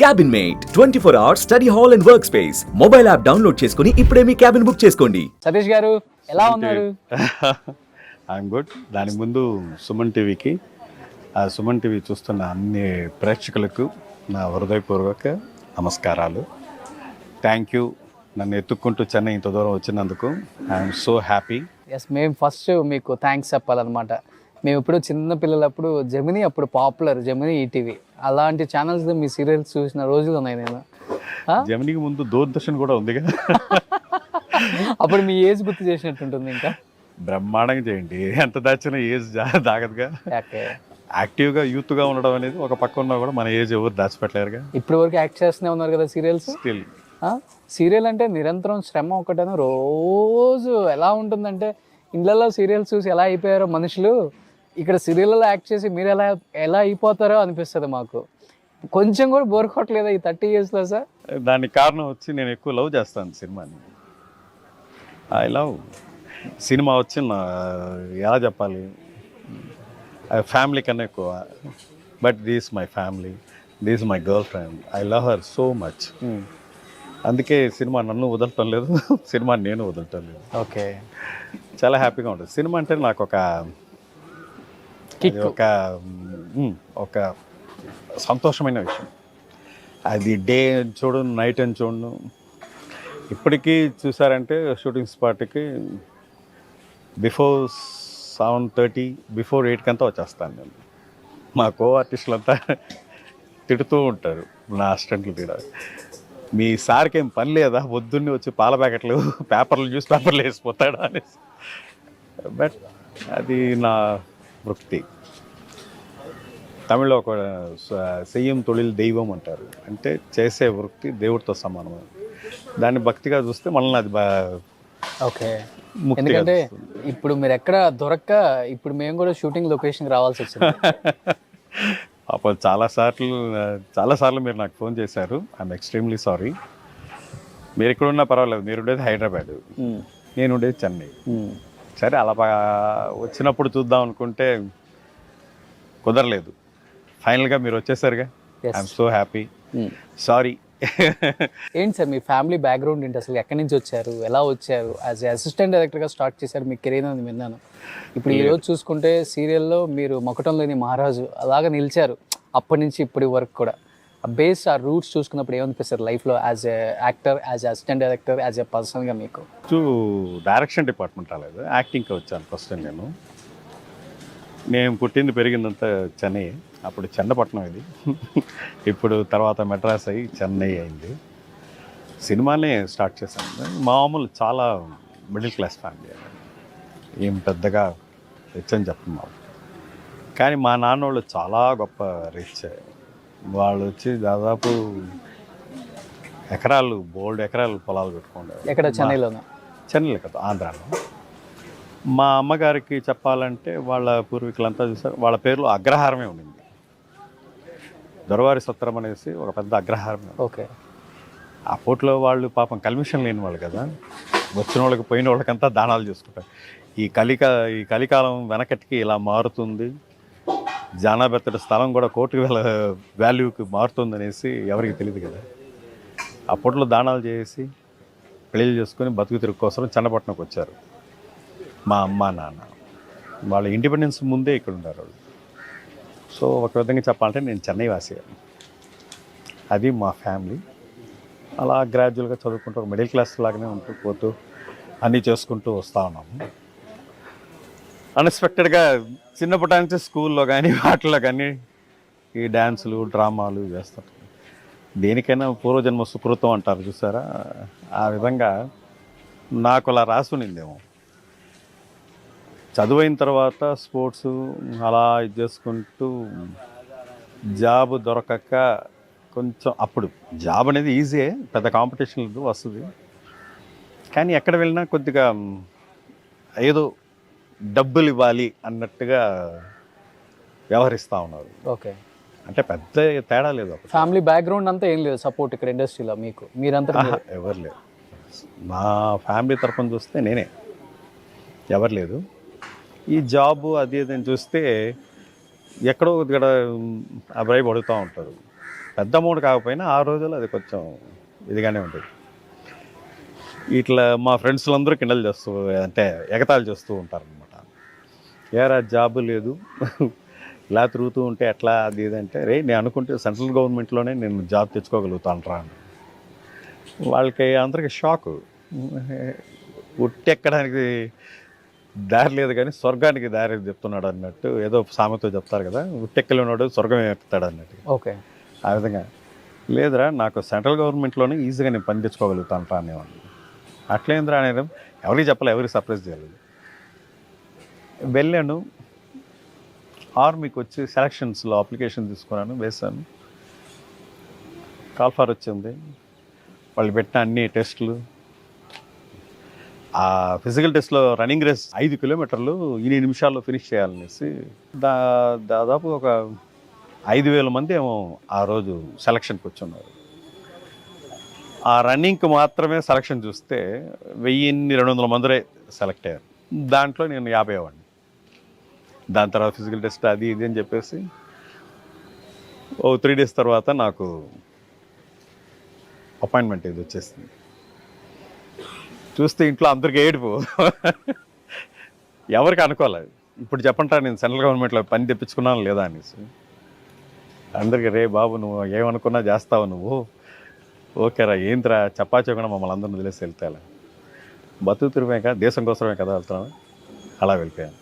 Cabin Mate 24 hours study hall and work space mobile app download చేసుకుని ఇప్పుడే మీ cabin book చేసుకోండి. సతీష్ గారు ఎలా ఉన్నారు? I'm good. దానికి ముందు సుమన్ టీవీకి సుమన్ టీవీ చూస్తున్న అన్ని ప్రేక్షకులకు నా హృదయపూర్వక నమస్కారాలు. థ్యాంక్ యూ, నన్ను ఎత్తుక్కుంటూ చెన్నై ఇంత దూరం వచ్చినందుకు. I'm so happy. ఎస్, మేము ఫస్ట్ మీకు థ్యాంక్స్ చెప్పాలన్నమాట. మేము ఇప్పుడు చిన్న పిల్లలప్పుడు జెమినీ, అప్పుడు పాపులర్ జెమినీ, ఈటీవీ అలాంటి ఛానల్స్ మీ సీరియల్స్ చూసిన రోజులు ఉన్నాయి. నేను జెమినీకి ముందు దూరదర్శన్ కూడా ఉంది కదా. అప్పుడు మీ ఏజ్ గుర్తు చేసినట్టుంటుంది. ఇంకా బ్రహ్మాండంగా చేయండి, ఎంత దాచిన ఏజ్ దాగదుగా. ఓకే, యాక్టివ్గా యూత్గా ఉండడం అనేది ఒక పక్క ఉన్నా కూడా మన ఏజ్ ఎవరు దాచిపెట్టలేరుగా. ఇప్పటి వరకు యాక్ట్ చేస్తూనే ఉన్నారు కదా సీరియల్స్. స్టిల్ సీరియల్ అంటే నిరంతరం శ్రమ ఒకటేనా? రోజు ఎలా ఉంటుందంటే ఇళ్ళల్లో సీరియల్స్ చూసి ఎలా అయిపోయారో మనుషులు, ఇక్కడ సీరియల్లో యాక్ట్ చేసి మీరు ఎలా అయిపోతారో అనిపిస్తుంది మాకు. కొంచెం కూడా బోర్ కొట్టలేదా ఈ 30 yearsలో సార్? దానికి కారణం వచ్చి నేను ఎక్కువ లవ్ చేస్తాను సినిమాని. ఐ లవ్ సినిమా వచ్చి ఎలా చెప్పాలి, ఫ్యామిలీ కన్నా ఎక్కువ. But this my family, this my girl friend. I love her so much. అందుకే సినిమా నన్ను వదలటం లేదు, సినిమా నేను వదలటం లేదు. ఓకే, చాలా హ్యాపీగా ఉంటుంది. సినిమా అంటే నాకు ఒక ఒక సంతోషమైన విషయం. అది డే చూడు, నైట్ అని చూడను. ఇప్పటికీ చూసారంటే షూటింగ్ స్పాట్కి బిఫోర్ 7:30, బిఫోర్ 8 కంతా వచ్చేస్తాను నేను. మా కో ఆర్టిస్టులు అంతా తిడుతూ ఉంటారు, నా అసిస్టెంట్లు కూడా. మీ సార్కి ఏం పని లేదా, పొద్దున్నే వచ్చి పాల ప్యాకెట్లు పేపర్లు న్యూస్ పేపర్లు వేసిపోతాడా అనేసి. బట్ అది నా వృత్తి. తమిళ్లో ఒక సెయ్యం తొలిల్ దైవం అంటారు, అంటే చేసే వృత్తి దేవుడితో సమానం. దాన్ని భక్తిగా చూస్తే మనల్ని అది ఓకే. ఎందుకంటే ఇప్పుడు మీరు ఎక్కడ దొరక్క ఇప్పుడు మేము కూడా షూటింగ్ లొకేషన్కి రావాల్సి వచ్చింది. అప్పుడు చాలాసార్లు మీరు నాకు ఫోన్ చేశారు. I'm extremely sorry. మీరు ఇక్కడ ఉన్నా పర్వాలేదు, మీరు ఉండేది హైదరాబాద్, నేను ఉండేది చెన్నై. సరే, అలా వచ్చినప్పుడు చూద్దాం అనుకుంటే కుదరలేదు. ఫైనల్గా మీరు వచ్చేసారుగా. I'm so happy. సారీ. ఏంటి సార్ మీ ఫ్యామిలీ బ్యాక్గ్రౌండ్ ఏంటి అసలు? ఎక్కడి నుంచి వచ్చారు, ఎలా వచ్చారు? యాజ్ ఏ అసిస్టెంట్ డైరెక్టర్గా స్టార్ట్ చేశారు, మీ కెరీర్ అని విన్నాను. ఇప్పుడు ఈరోజు చూసుకుంటే సీరియల్లో మీరు మొకటం లేని మహారాజు అలాగా నిలిచారు. అప్పటి నుంచి ఇప్పటి వరకు కూడా ఆ రూట్స్ చూసుకున్నప్పుడు ఏమనిపిస్తారు లైఫ్లో as a actor, as a assistant director, as a పర్సన్గా మీకు? డైరెక్షన్ డిపార్ట్మెంట్ రాలేదు, యాక్టింగ్కి వచ్చాను ఫస్ట్. నేను పుట్టింది పెరిగిందంతా చెన్నై. అప్పుడు చెన్నపట్నం ఇది. ఇప్పుడు తర్వాత మెడ్రాస్ అయ్యి చెన్నై అయింది. సినిమానే స్టార్ట్ చేశాను. మామూలు చాలా మిడిల్ క్లాస్ ఫ్యామిలీ, ఏం పెద్దగా రిచ్ అని చెప్తున్నాం. కానీ మా నాన్న వాళ్ళు చాలా గొప్ప రిచ్. వాళ్ళు వచ్చి దాదాపు బోల్డ్ ఎకరాలు పొలాలు పెట్టుకుంటారు. ఎక్కడ? చెన్నైలో కదా, ఆంధ్రాలో. మా అమ్మగారికి చెప్పాలంటే వాళ్ళ పూర్వీకులంతా చూసారు, వాళ్ళ పేర్లు అగ్రహారమే ఉండింది. దొరవారి సత్రం అనేసి ఒక పెద్ద అగ్రహారం. ఓకే. అప్పట్లో వాళ్ళు పాపం కల్మిషన్ లేని వాళ్ళు కదా, వచ్చిన వాళ్ళకి పోయిన వాళ్ళకంతా దానాలు చేసుకుంటారు. ఈ కలికాలం వెనకటికి ఇలా మారుతుంది, జానాబెత్తడి స్థలం కూడా కోటి వాల్యూకి మారుతుంది అనేసి ఎవరికి తెలియదు కదా. అప్పట్లో దానాలు చేసి పెళ్ళిళ్ళు చేసుకొని బతుకు తిరుగు కోసం చెన్నపట్నంకి వచ్చారు. మా అమ్మ నాన్న వాళ్ళ ఇండిపెండెన్స్ ముందే ఇక్కడ ఉన్నారు వాళ్ళు. సో ఒక విధంగా చెప్పాలంటే నేను చెన్నై వాసి. అది మా ఫ్యామిలీ. అలా గ్రాడ్యువల్గా చదువుకుంటూ ఒక మిడిల్ క్లాస్ లాగానే ఉంటూ పోతూ అన్నీ చేసుకుంటూ వస్తూ ఉన్నాము. అన్ఎక్స్పెక్టెడ్గా చిన్నప్పటి నుంచి స్కూల్లో కానీ వాటిల్లో కానీ ఈ డ్యాన్సులు, డ్రామాలు చేస్తారు. దేనికైనా పూర్వజన్మ సుకృతం అంటారు చూసారా, ఆ విధంగా నాకు అలా రాసునిందేమో. చదువైన తర్వాత స్పోర్ట్స్ అలా ఇది చేసుకుంటూ జాబ్ దొరకక కొంచెం, అప్పుడు జాబ్ అనేది ఈజీయే, పెద్ద కాంపిటీషన్ వస్తుంది. కానీ ఎక్కడ వెళ్ళినా కొద్దిగా ఏదో డబ్బులు ఇవ్వాలి అన్నట్టుగా వ్యవహరిస్తూ ఉన్నారు. ఓకే. అంటే పెద్ద తేడా లేదు. ఫ్యామిలీ బ్యాక్గ్రౌండ్ అంతా ఏం లేదు సపోర్ట్ ఇక్కడ ఇండస్ట్రీలో మీకు? మీరంతా ఎవరు లేదు. మా ఫ్యామిలీ తరఫున చూస్తే నేనే, ఎవరు లేదు. ఈ జాబు అది అని చూస్తే ఎక్కడో ఇక్కడ అభిప్రాయం పడుతూ ఉంటారు. పెద్ద అమౌంట్ కాకపోయినా ఆ రోజుల్లో అది కొంచెం ఇదిగానే ఉండేది. ఇట్లా మా ఫ్రెండ్స్లందరూ కిండలు చేస్తూ అంటే ఎగతాళి చేస్తూ ఉంటారనమాట. ఏరా జాబు లేదు ఇలా తిరుగుతూ ఉంటే ఎట్లా అది ఇది అంటే, రే నేను అనుకుంటే సెంట్రల్ గవర్నమెంట్లోనే నేను జాబ్ తెచ్చుకోగలుగుతాను రా అని. వాళ్ళకి అందరికి షాకు. ఉట్టి ఎక్కడానికి దారి లేదు కానీ స్వర్గానికి దారి చెప్తున్నాడు అన్నట్టు, ఏదో సామెతో చెప్తారు కదా, ఉట్టెక్కలేనాడు స్వర్గం ఎక్కుతాడు అన్నట్టు. ఓకే. ఆ విధంగా లేదురా నాకు సెంట్రల్ గవర్నమెంట్లోనే ఈజీగా నేను పని తెచ్చుకోగలుగుతాను రా అనేవాడిని. అట్లేంద్రా అనేది ఎవరికి చెప్పలే, ఎవరికి సర్ప్రైజ్ చేయలేదు. వెళ్ళాను, ఆర్మీకి వచ్చి సెలక్షన్స్లో అప్లికేషన్ తీసుకున్నాను, వేశాను. కాల్ఫార్ వచ్చింది, వాళ్ళు పెట్టిన అన్ని టెస్టులు. ఆ ఫిజికల్ టెస్ట్లో రన్నింగ్ రేస్ 5 కిలోమీటర్లు 8 నిమిషాల్లో ఫినిష్ చేయాలనేసి దాదాపు ఒక 5,000 మంది ఏమో ఆ రోజు సెలక్షన్కి వచ్చున్నారు. ఆ రన్నింగ్కి మాత్రమే సెలక్షన్ చూస్తే 1,200 మందిరే సెలెక్ట్ అయ్యారు. దాంట్లో నేను 50 వాడిని. దాని తర్వాత ఫిజికల్ టెస్ట్ అది ఇది అని చెప్పేసి 3 డేస్ తర్వాత నాకు అపాయింట్మెంట్ ఇది వచ్చేసింది. చూస్తే ఇంట్లో అందరికీ ఏడుపు. ఎవరికి అనుకోలేదు. ఇప్పుడు చెప్పంటా నేను సెంట్రల్ గవర్నమెంట్లో పని తెప్పించుకున్నాను లేదా అనేసి. అందరికీ రే బాబు నువ్వు ఏమనుకున్నా చేస్తావు నువ్వు, ఓకేరా ఏంద్రా చెప్పాచకుండా మమ్మల్ని అందరిని వదిలేసి వెళ్తే బతుకు తిరిగాక దేశం కోసమే కదా వెళ్తున్నాను, అలా వెళ్ళిపోయాను.